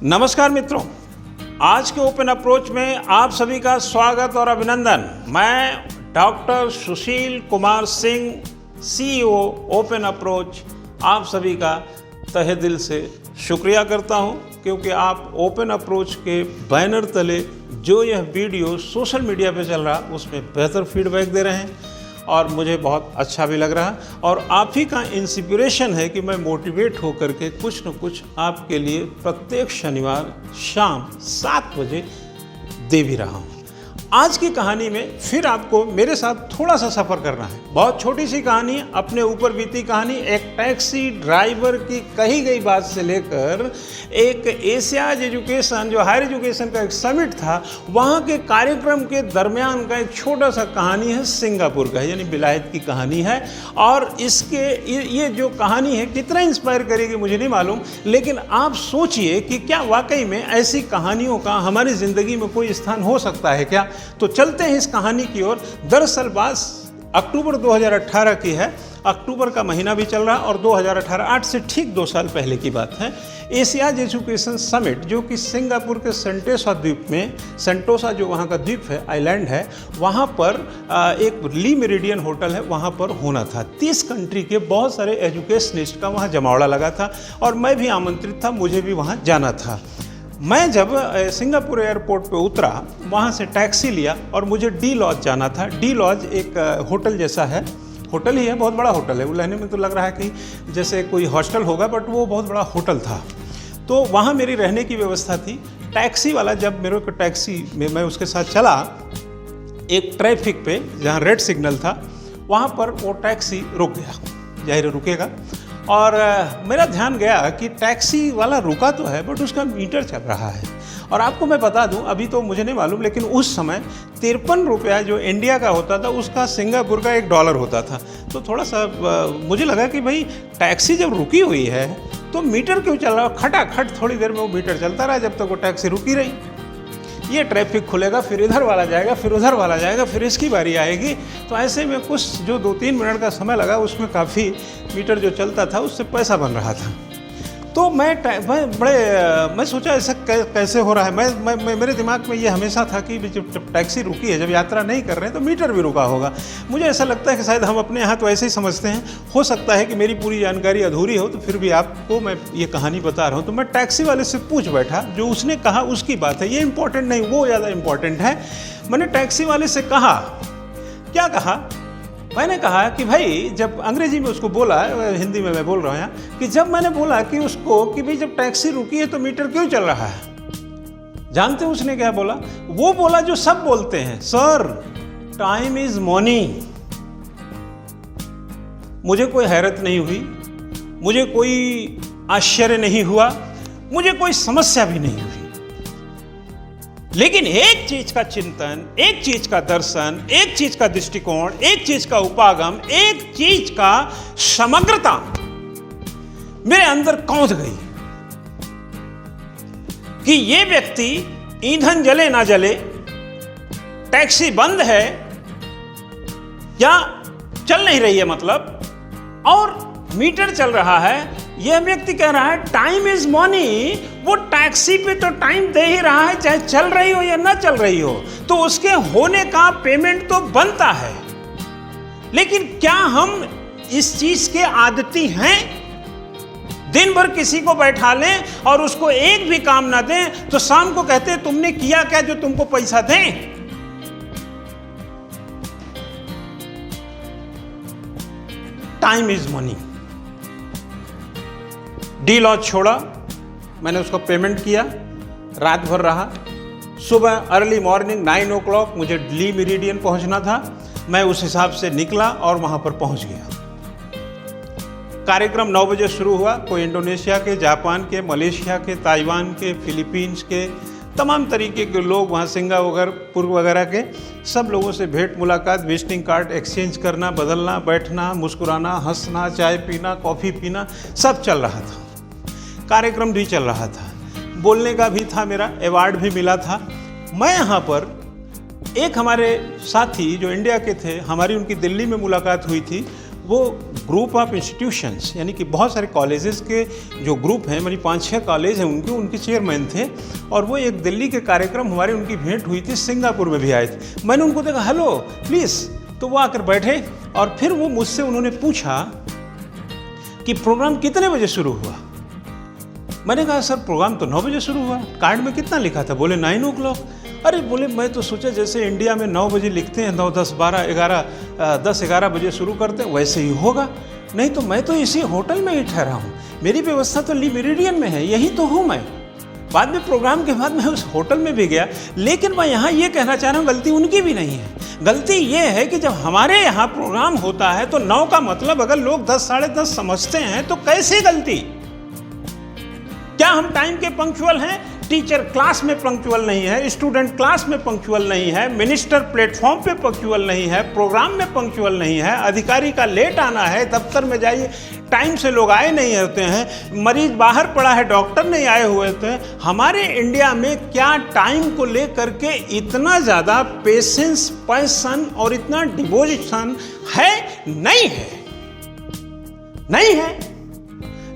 नमस्कार मित्रों, आज के ओपन अप्रोच में आप सभी का स्वागत और अभिनंदन। मैं doctor Sushil Kumar Singh, CEO open approach, आप सभी का तहे दिल से शुक्रिया करता हूं, क्योंकि आप ओपन अप्रोच के बैनर तले जो यह वीडियो सोशल मीडिया पे चल रहा उसमें बेहतर फीडबैक दे रहे हैं और मुझे बहुत अच्छा भी लग रहा। और आप ही का इंस्पिरेशन है कि मैं मोटिवेट होकर के कुछ न कुछ आपके लिए प्रत्येक शनिवार शाम 7 बजे दे भी रहा हूँ। आज की कहानी में फिर आपको मेरे साथ थोड़ा सा सफ़र करना है। बहुत छोटी सी कहानी, अपने ऊपर बीती कहानी। एक टैक्सी ड्राइवर की कही गई बात से लेकर एक एशियाज एजुकेशन, जो हायर एजुकेशन का एक समिट था, वहाँ के कार्यक्रम के दरमियान का एक छोटा सा कहानी है सिंगापुर का, यानी विलायत की कहानी है। और इसके ये जो कहानी है कितना इंस्पायर करेगी मुझे नहीं मालूम, लेकिन आप सोचिए कि क्या वाकई में ऐसी कहानियों का हमारी ज़िंदगी में कोई स्थान हो सकता है क्या। तो चलते हैं इस कहानी की ओर। दरअसल बात अक्टूबर 2018 की है। अक्टूबर का महीना भी चल रहा है और 2018 आज से ठीक 2 साल पहले की बात है। एशियाज एजुकेशन समिट, जो कि सिंगापुर के सेंटोसा द्वीप में, सेंटोसा जो वहाँ का द्वीप है, आइलैंड है, वहाँ पर एक ली मेरिडियन होटल है, वहाँ पर होना था। 30 कंट्री के बहुत सारे एजुकेशनिस्ट का वहाँ जमावड़ा लगा था और मैं भी आमंत्रित था, मुझे भी वहाँ जाना था। मैं जब सिंगापुर एयरपोर्ट पे उतरा, वहाँ से टैक्सी लिया और मुझे डी लॉज जाना था। डी लॉज एक होटल जैसा है, होटल ही है, बहुत बड़ा होटल है। वो लेने में तो लग रहा है कि जैसे कोई हॉस्टल होगा, बट वो बहुत बड़ा होटल था। तो वहाँ मेरी रहने की व्यवस्था थी। टैक्सी वाला जब मेरे को टैक्सी में मैं उसके साथ चला, एक ट्रैफिक पे जहाँ रेड सिग्नल था, वहाँ पर वो टैक्सी रुक गया। जाहिर रुकेगा। और मेरा ध्यान गया कि टैक्सी वाला रुका तो है, बट उसका मीटर चल रहा है। और आपको मैं बता दूं, अभी तो मुझे नहीं मालूम, लेकिन उस समय 53 रुपया जो इंडिया का होता था, उसका सिंगापुर का $1 होता था। तो थोड़ा सा मुझे लगा कि भाई टैक्सी जब रुकी हुई है तो मीटर क्यों चल रहा है। खटाखट थोड़ी देर में वो मीटर चलता रहा जब तक वो टैक्सी रुकी रही। ये ट्रैफिक खुलेगा, फिर इधर वाला जाएगा, फिर उधर वाला जाएगा, फिर इसकी बारी आएगी। तो ऐसे में कुछ जो 2-3 मिनट का समय लगा, उसमें काफ़ी मीटर जो चलता था उससे पैसा बन रहा था। तो मैं सोचा ऐसा कैसे हो रहा है। मैं मेरे दिमाग में ये हमेशा था कि जब टैक्सी रुकी है, जब यात्रा नहीं कर रहे हैं, तो मीटर भी रुका होगा। मुझे ऐसा लगता है कि शायद हम अपने यहाँ तो ऐसे ही समझते हैं। हो सकता है कि मेरी पूरी जानकारी अधूरी हो, तो फिर भी आपको मैं ये कहानी बता रहा हूँ। तो मैं टैक्सी वाले से पूछ बैठा, जो उसने कहा उसकी बात है, ये इंपॉर्टेंट नहीं, वो ज़्यादा इंपॉर्टेंट है। मैंने टैक्सी वाले से कहा, क्या कहा, मैंने कहा कि भाई, जब अंग्रेजी में उसको बोला, हिंदी में मैं बोल रहा हूँ यहाँ, कि जब मैंने बोला कि उसको कि भाई जब टैक्सी रुकी है तो मीटर क्यों चल रहा है, जानते हैं उसने क्या बोला? वो बोला जो सब बोलते हैं, सर टाइम इज मनी। मुझे कोई हैरत नहीं हुई, मुझे कोई आश्चर्य नहीं हुआ, मुझे कोई समस्या भी नहीं हुई। लेकिन एक चीज का चिंतन, एक चीज का दर्शन, एक चीज का दृष्टिकोण, एक चीज का उपागम, एक चीज का समग्रता मेरे अंदर कौंध गई कि ये व्यक्ति, ईंधन जले ना जले, टैक्सी बंद है या चल नहीं रही है मतलब, और मीटर चल रहा है, यह व्यक्ति कह रहा है टाइम इज मनी। वो टैक्सी पे तो टाइम दे ही रहा है, चाहे चल रही हो या ना चल रही हो, तो उसके होने का पेमेंट तो बनता है। लेकिन क्या हम इस चीज के आदती हैं? दिन भर किसी को बैठा लें और उसको एक भी काम ना दें, तो शाम को कहते हैं तुमने किया क्या जो तुमको पैसा दें। Time is money. D lodge छोड़ा, मैंने उसको पेमेंट किया, रात भर रहा। सुबह अर्ली मॉर्निंग 9 o'clock मुझे ली मेरिडियन पहुंचना था। मैं उस हिसाब से निकला और वहां पर पहुंच गया। कार्यक्रम 9 बजे शुरू हुआ। कोई इंडोनेशिया के, जापान के, मलेशिया के, ताइवान के, फिलीपींस के, तमाम तरीके के लोग वहाँ, सिंगापुर वगैरह के सब लोगों से भेंट मुलाकात, विजिटिंग कार्ड एक्सचेंज करना, बदलना, बैठना, मुस्कुराना, हंसना, चाय पीना, कॉफ़ी पीना, सब चल रहा था। कार्यक्रम भी चल रहा था, बोलने का भी था, मेरा अवार्ड भी मिला था। मैं यहाँ पर एक हमारे साथी जो इंडिया के थे, हमारी उनकी दिल्ली में मुलाकात हुई थी, वो ग्रुप ऑफ इंस्टीट्यूशंस यानी कि बहुत सारे कॉलेजेस के जो ग्रुप हैं, मेरी 5-6 कॉलेज हैं उनके चेयरमैन थे, और वो एक दिल्ली के कार्यक्रम हमारे उनकी भेंट हुई थी, सिंगापुर में भी आए थे। मैंने उनको देखा, हेलो प्लीज़, तो वो आकर बैठे और फिर वो मुझसे उन्होंने पूछा कि प्रोग्राम कितने बजे शुरू हुआ। मैंने कहा सर प्रोग्राम तो 9 बजे शुरू हुआ, कार्ड में कितना लिखा था? बोले 9 o'clock। अरे बोले मैं तो सोचा जैसे इंडिया में 9 बजे लिखते हैं, 9, 10, 12, 11, 10-11 बजे शुरू करते हैं, वैसे ही होगा। नहीं तो मैं तो इसी होटल में ही ठहरा हूँ, मेरी व्यवस्था तो ली मेरिडियन में है, यही तो हूँ मैं। बाद में प्रोग्राम के बाद मैं उस होटल में भी गया, लेकिन मैं यहाँ ये कहना चाह रहा हूँ गलती उनकी भी नहीं है। गलती ये है कि जब हमारे यहाँ प्रोग्राम होता है तो 9 का मतलब अगर लोग 10, 10:30 समझते हैं तो कैसे गलती? क्या हम टाइम के पंक्चुअल हैं? टीचर क्लास में पंक्चुअल नहीं है, स्टूडेंट क्लास में पंक्चुअल नहीं है, मिनिस्टर प्लेटफॉर्म पे पंक्चुअल नहीं है, प्रोग्राम में पंक्चुअल नहीं है, अधिकारी का लेट आना है, दफ्तर में जाइए टाइम से लोग आए नहीं होते हैं, मरीज बाहर पड़ा है, डॉक्टर नहीं आए हुए होते हैं। हमारे इंडिया में क्या टाइम को लेकर के इतना ज़्यादा पेशेंस, पैशन और इतना डिवोशन है? नहीं है, नहीं है।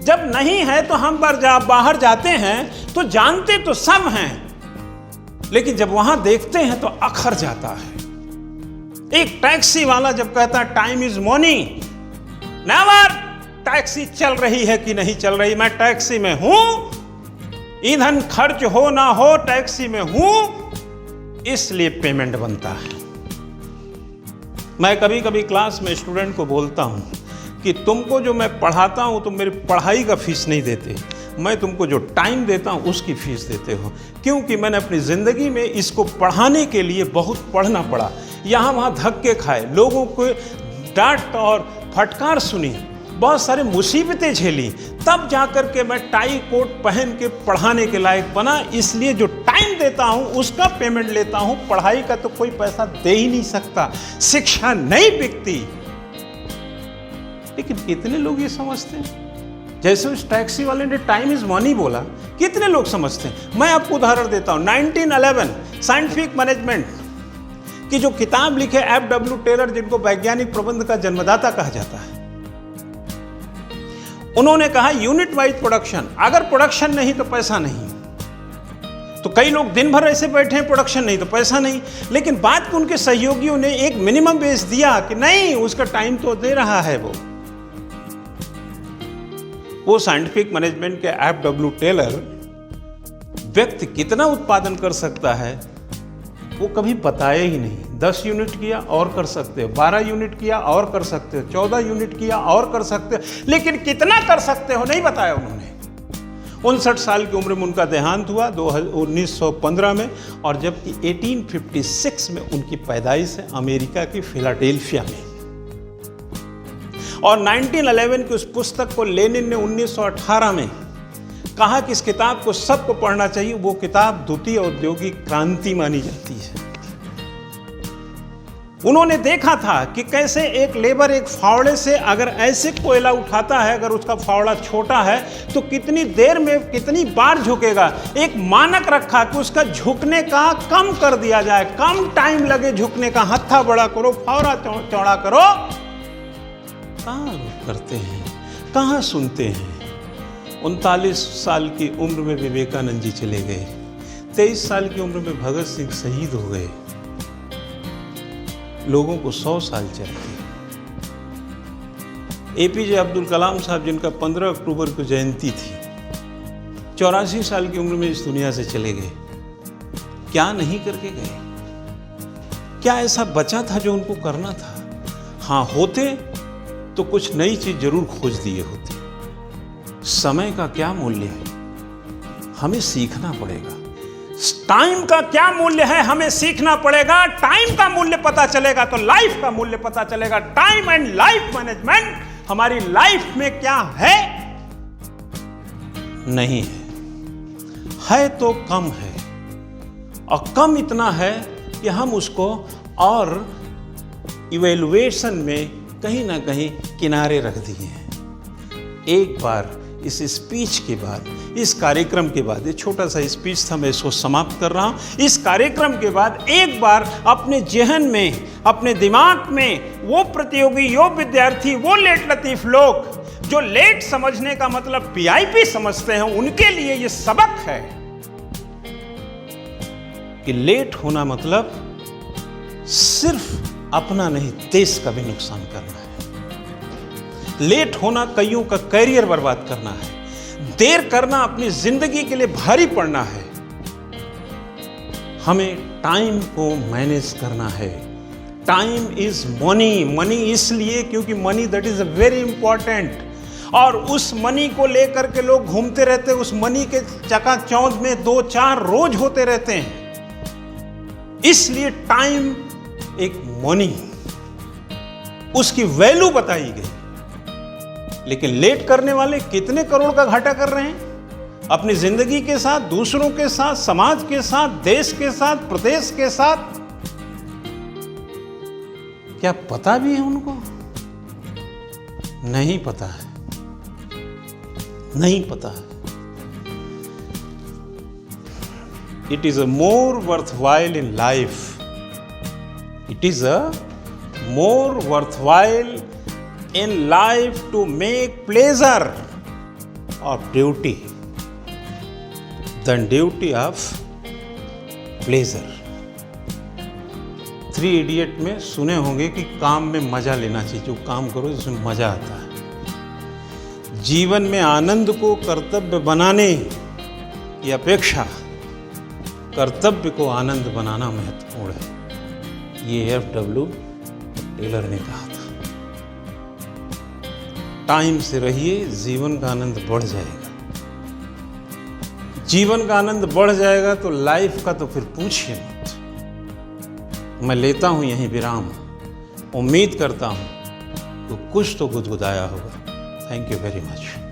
जब नहीं है तो हम बाहर जाते हैं तो जानते तो सब हैं, लेकिन जब वहां देखते हैं तो अखर जाता है। एक टैक्सी वाला जब कहता है time is money, never, taxi चल रही है कि नहीं चल रही, मैं टैक्सी में हूं, ईंधन खर्च हो ना हो टैक्सी में हूं, इसलिए पेमेंट बनता है। मैं कभी कभी क्लास में स्टूडेंट को बोलता हूं कि तुमको जो मैं पढ़ाता हूं तुम मेरी पढ़ाई का फीस नहीं देते, मैं तुमको जो टाइम देता हूं उसकी फीस देते हो, क्योंकि मैंने अपनी ज़िंदगी में इसको पढ़ाने के लिए बहुत पढ़ना पड़ा, यहाँ वहाँ धक्के खाए, लोगों को डांट और फटकार सुनी, बहुत सारे मुसीबतें झेली, तब जाकर के मैं टाई कोट पहन के पढ़ाने के लायक बना। इसलिए जो टाइम देता हूँ उसका पेमेंट लेता हूँ, पढ़ाई का तो कोई पैसा दे ही नहीं सकता, शिक्षा नहीं बिकती। लेकिन कितने लोग ये समझते हैं? जैसे उस टैक्सी वाले ने टाइम इज मनी बोला, कितने लोग समझते हैं? मैं आपको उदाहरण देता हूं, 1911 साइंटिफिक मैनेजमेंट की जो किताब लिखे F.W. टेलर, जिनको वैज्ञानिक प्रबंध का जन्मदाता कहा जाता है, उन्होंने कहा यूनिट वाइज प्रोडक्शन, अगर प्रोडक्शन नहीं तो पैसा नहीं। तो कई लोग दिन भर ऐसे बैठे हैं, प्रोडक्शन नहीं तो पैसा नहीं, लेकिन बाद में उनके सहयोगियों ने एक मिनिमम बेस दिया कि नहीं, उसका टाइम तो दे रहा है। वो साइंटिफिक मैनेजमेंट के F.W. टेलर व्यक्ति कितना उत्पादन कर सकता है वो कभी बताया ही नहीं। 10 यूनिट किया और कर सकते हो, 12 यूनिट किया और कर सकते हो, 14 यूनिट किया और कर सकते हो, लेकिन कितना कर सकते हो नहीं बताया उन्होंने। 59 साल की उम्र में उनका देहांत हुआ 1915 में, और जबकि 1856 में उनकी पैदाइश है अमेरिका की फिलाडेल्फिया में। और 1911 की उस पुस्तक को लेनिन ने 1918 में कहा कि इस किताब को सबको पढ़ना चाहिए। वो किताब द्वितीय औद्योगिक क्रांति मानी जाती है। उन्होंने देखा था कि कैसे एक लेबर एक फावड़े से अगर ऐसे कोयला उठाता है, अगर उसका फावड़ा छोटा है तो कितनी देर में कितनी बार झुकेगा। एक मानक रखा कि उसका झुकने का कम कर दिया जाए, कम टाइम लगे झुकने का, हत्था बड़ा करो, फावड़ा चौड़ा करो। कहाँ करते हैं, कहाँ सुनते हैं। 39 साल की उम्र में विवेकानंद जी चले गए, 23 साल की उम्र में भगत सिंह शहीद हो गए। लोगों को 100 साल चाहिए। APJ अब्दुल कलाम साहब, जिनका 15 अक्टूबर को जयंती थी, 84 साल की उम्र में इस दुनिया से चले गए। क्या नहीं करके गए? क्या ऐसा बचा था जो उनको करना था? हाँ, होते तो कुछ नई चीज जरूर खोज दिए होते। समय का क्या मूल्य है, हमें सीखना पड़ेगा। टाइम का क्या मूल्य है, हमें सीखना पड़ेगा। टाइम का मूल्य पता चलेगा तो लाइफ का मूल्य पता चलेगा। टाइम एंड लाइफ मैनेजमेंट हमारी लाइफ में क्या है? नहीं है तो कम है, और कम इतना है कि हम उसको और इवैल्यूएशन में कहीं ना कहीं किनारे रख दिए हैं। एक बार इस स्पीच के बाद, इस कार्यक्रम के बाद, ये छोटा सा स्पीच था, मैं इसको समाप्त कर रहा हूँ। इस कार्यक्रम के बाद एक बार अपने जहन में, अपने दिमाग में वो प्रतियोगी, वो विद्यार्थी, वो लेट लतीफ़ लोग जो लेट समझने का मतलब PIP समझते हैं, उनके लिए ये सबक है कि लेट होना मतलब सिर्फ अपना नहीं, देश का भी नुकसान करना है। लेट होना कईयों का करियर बर्बाद करना है। देर करना अपनी जिंदगी के लिए भारी पड़ना है। हमें टाइम को मैनेज करना है। Time is money. मनी इसलिए क्योंकि money that is a very important, और उस मनी को लेकर के लोग घूमते रहते हैं। उस मनी के चकाचौंध में 2-4 रोज होते रहते हैं। इसलिए टाइम एक मनी, उसकी वैल्यू बताई गई। लेकिन लेट करने वाले कितने करोड़ का घाटा कर रहे हैं अपनी जिंदगी के साथ, दूसरों के साथ, समाज के साथ, देश के साथ, प्रदेश के साथ। क्या पता भी है उनको? नहीं पता है, नहीं पता है। It is a more worthwhile in life. It is a more worthwhile in life to make pleasure or duty than duty of pleasure. 3 Idiot में सुने होंगे कि काम में मजा लेना चाहिए। जो काम करो जिसमें मजा आता है। जीवन में आनंद को कर्तव्य बनाने की अपेक्षा कर्तव्य को आनंद बनाना महत्वपूर्ण है। ये F.W. टेलर ने कहा था। टाइम से रहिए, जीवन का आनंद बढ़ जाएगा। जीवन का आनंद बढ़ जाएगा तो लाइफ का तो फिर पूछिए मत। मैं लेता हूं यहीं विराम। उम्मीद करता हूं तो कुछ तो गुदगुदाया होगा। Thank you very much.